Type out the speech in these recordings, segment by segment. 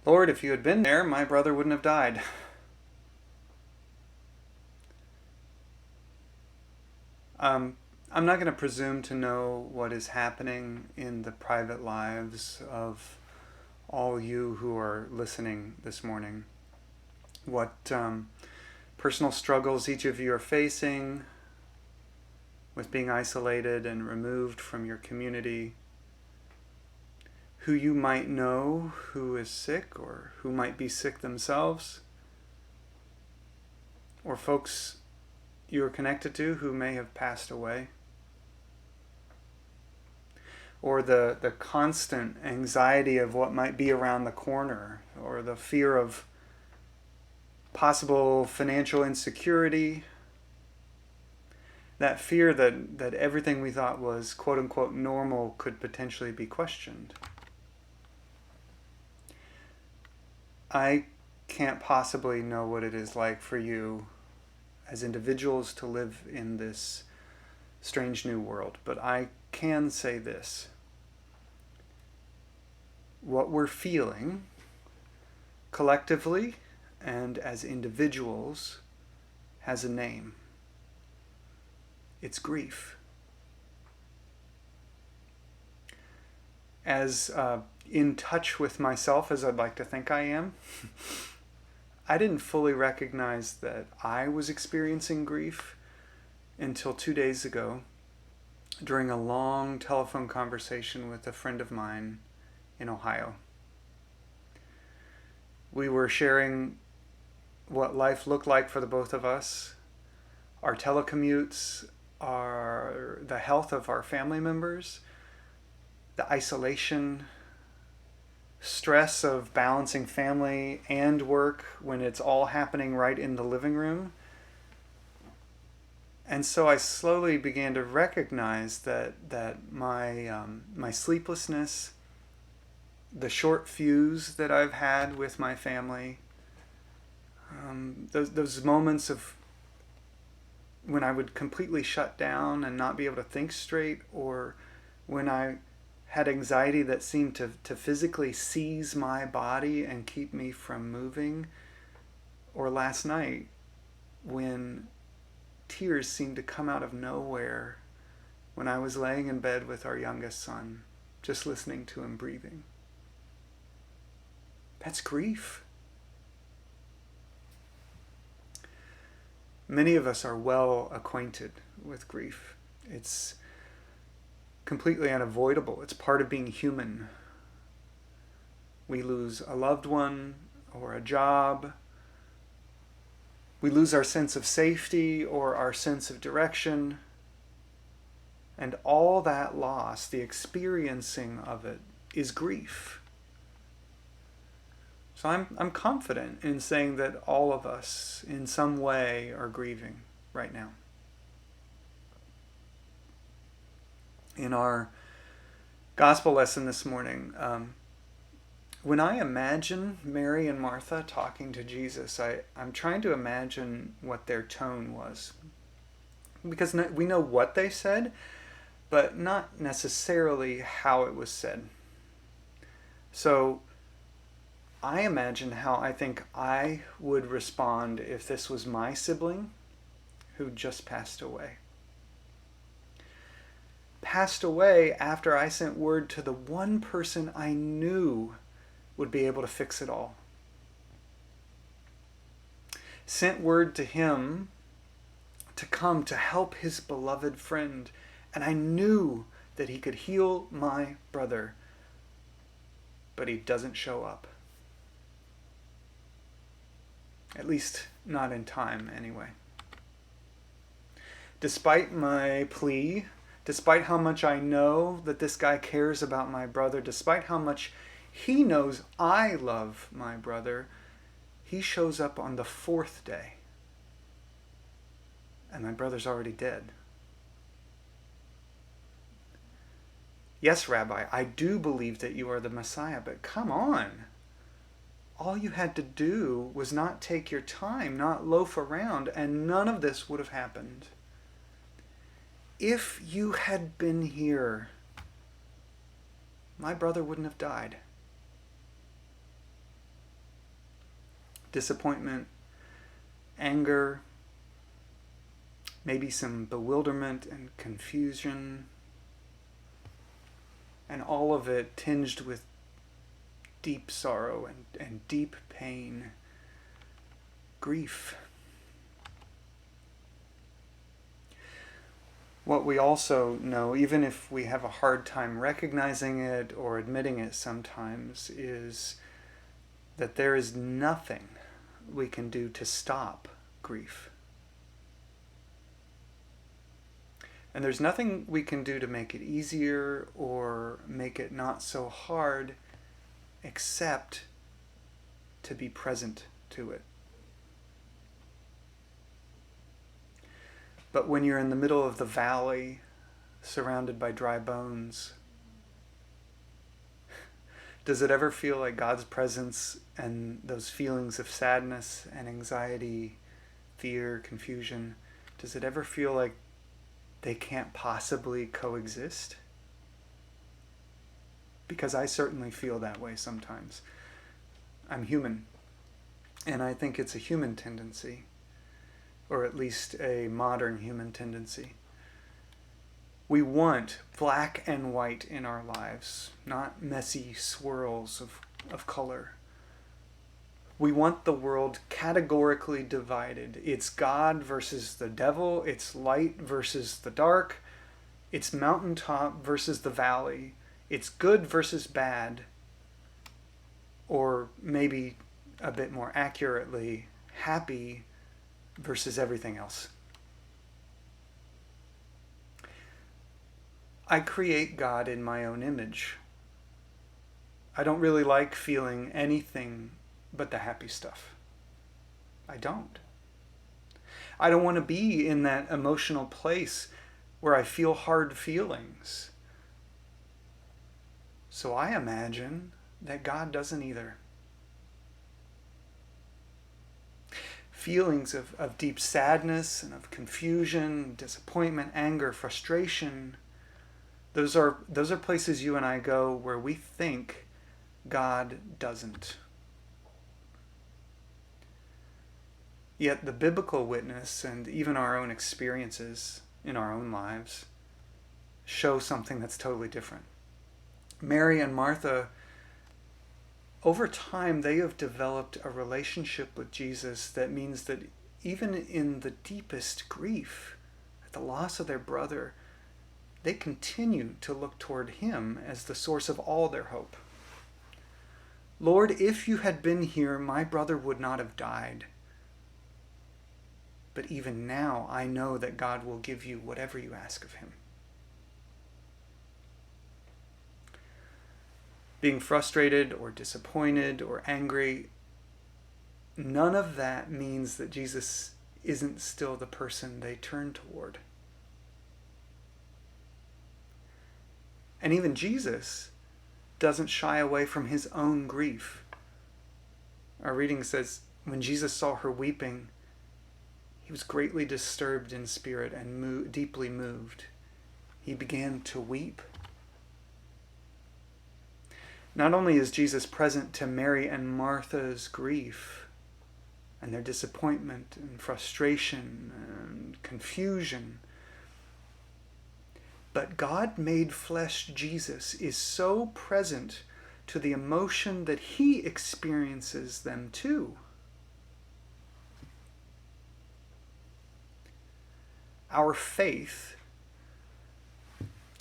Lord, if you had been there, my brother wouldn't have died. Um, I'm not going to presume to know what is happening in the private lives of all you who are listening this morning. What personal struggles each of you are facing with being isolated and removed from your community. Who you might know who is sick or who might be sick themselves. Or folks you are connected to who may have passed away. Or the constant anxiety of what might be around the corner, or the fear of possible financial insecurity, that fear that everything we thought was quote unquote normal could potentially be questioned. I can't possibly know what it is like for you as individuals to live in this strange new world, but I can say this. What we're feeling collectively and as individuals has a name. It's grief. As in touch with myself as I'd like to think I am, I didn't fully recognize that I was experiencing grief until 2 days ago during a long telephone conversation with a friend of mine in Ohio. We were sharing what life looked like for the both of us, our telecommutes, the health of our family members, the isolation, stress of balancing family and work when it's all happening right in the living room. And so I slowly began to recognize that my sleeplessness, the short fuse that I've had with my family, those moments of when I would completely shut down and not be able to think straight, or when I had anxiety that seemed to physically seize my body and keep me from moving, or last night when tears seemed to come out of nowhere when I was laying in bed with our youngest son, just listening to him breathing. That's grief. Many of us are well acquainted with grief. It's completely unavoidable. It's part of being human. We lose a loved one or a job. We lose our sense of safety or our sense of direction. And all that loss, the experiencing of it, is grief. So I'm confident in saying that all of us in some way are grieving right now. In our gospel lesson this morning, when I imagine Mary and Martha talking to Jesus, I'm trying to imagine what their tone was. Because we know what they said, but not necessarily how it was said. So I imagine how I think I would respond if this was my sibling who just passed away. Passed away after I sent word to the one person I knew would be able to fix it all. Sent word to him to come to help his beloved friend, and I knew that he could heal my brother, but he doesn't show up. At least not in time, anyway. Despite my plea, despite how much I know that this guy cares about my brother, despite how much he knows I love my brother, he shows up on the 4th day. And my brother's already dead. Yes, Rabbi, I do believe that you are the Messiah, but come on. All you had to do was not take your time, not loaf around, and none of this would have happened. If you had been here, my brother wouldn't have died. disappointment, anger, maybe some bewilderment and confusion, and all of it tinged with deep sorrow and deep pain, grief. What we also know, even if we have a hard time recognizing it or admitting it sometimes, is that there is nothing we can do to stop grief. And there's nothing we can do to make it easier or make it not so hard, except to be present to it. But when you're in the middle of the valley, surrounded by dry bones, does it ever feel like God's presence and those feelings of sadness and anxiety, fear, confusion, does it ever feel like they can't possibly coexist? Because I certainly feel that way sometimes. I'm human, and I think it's a human tendency, or at least a modern human tendency. We want black and white in our lives, not messy swirls of color. We want the world categorically divided. It's God versus the devil, it's light versus the dark, it's mountaintop versus the valley, it's good versus bad, or maybe a bit more accurately, happy versus everything else. I create God in my own image. I don't really like feeling anything but the happy stuff. I don't. I don't want to be in that emotional place where I feel hard feelings. So I imagine that God doesn't either. Feelings of deep sadness and of confusion, disappointment, anger, frustration, those are places you and I go where we think God doesn't. Yet the biblical witness and even our own experiences in our own lives show something that's totally different. Mary and Martha, over time, they have developed a relationship with Jesus that means that even in the deepest grief at the loss of their brother, they continue to look toward him as the source of all their hope. Lord, if you had been here, my brother would not have died. But even now, I know that God will give you whatever you ask of him. Being frustrated or disappointed or angry, none of that means that Jesus isn't still the person they turn toward. And even Jesus doesn't shy away from his own grief. Our reading says, when Jesus saw her weeping, he was greatly disturbed in spirit and deeply moved. He began to weep. Not only is Jesus present to Mary and Martha's grief and their disappointment and frustration and confusion, but God made flesh Jesus is so present to the emotion that he experiences them too. Our faith,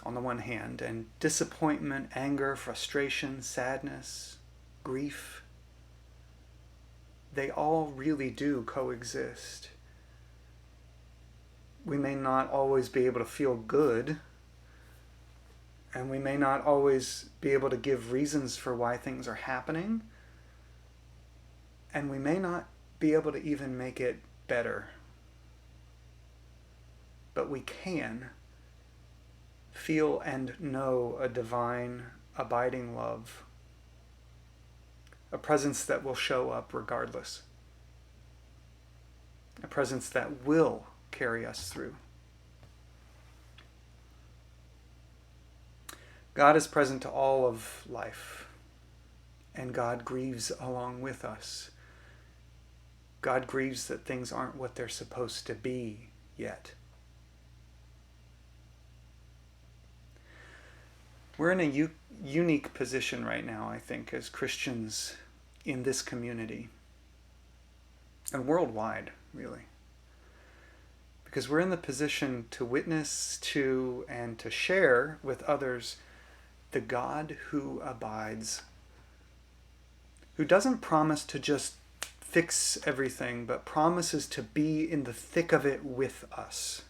on the one hand, and disappointment, anger, frustration, sadness, grief, they all really do coexist. We may not always be able to feel good, and we may not always be able to give reasons for why things are happening, and we may not be able to even make it better. But we can feel and know a divine, abiding love, a presence that will show up regardless, a presence that will carry us through. God is present to all of life, and God grieves along with us. God grieves that things aren't what they're supposed to be yet. We're in a unique position right now, I think, as Christians in this community, and worldwide, really. Because we're in the position to witness to and to share with others the God who abides, who doesn't promise to just fix everything, but promises to be in the thick of it with us,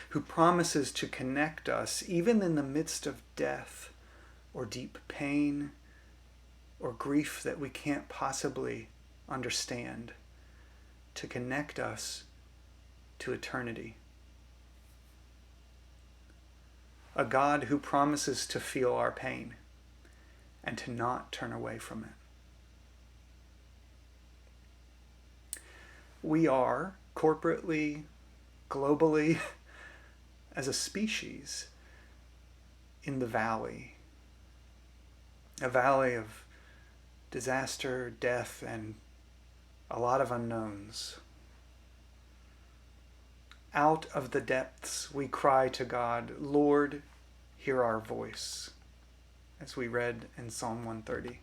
who promises to connect us even in the midst of death or deep pain or grief that we can't possibly understand, to connect us to eternity. A God who promises to feel our pain and to not turn away from it. We are corporately, globally, as a species, in the valley. A valley of disaster, death, and a lot of unknowns. Out of the depths we cry to God, Lord, hear our voice, as we read in Psalm 130.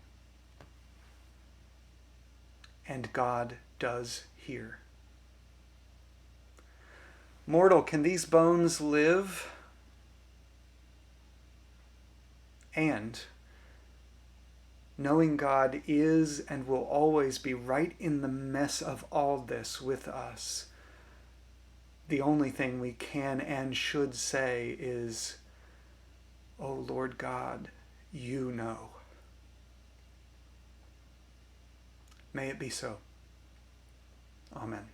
And God does hear. Mortal, can these bones live? And knowing God is and will always be right in the mess of all this with us, the only thing we can and should say is, "Oh Lord God, you know." May it be so. Amen.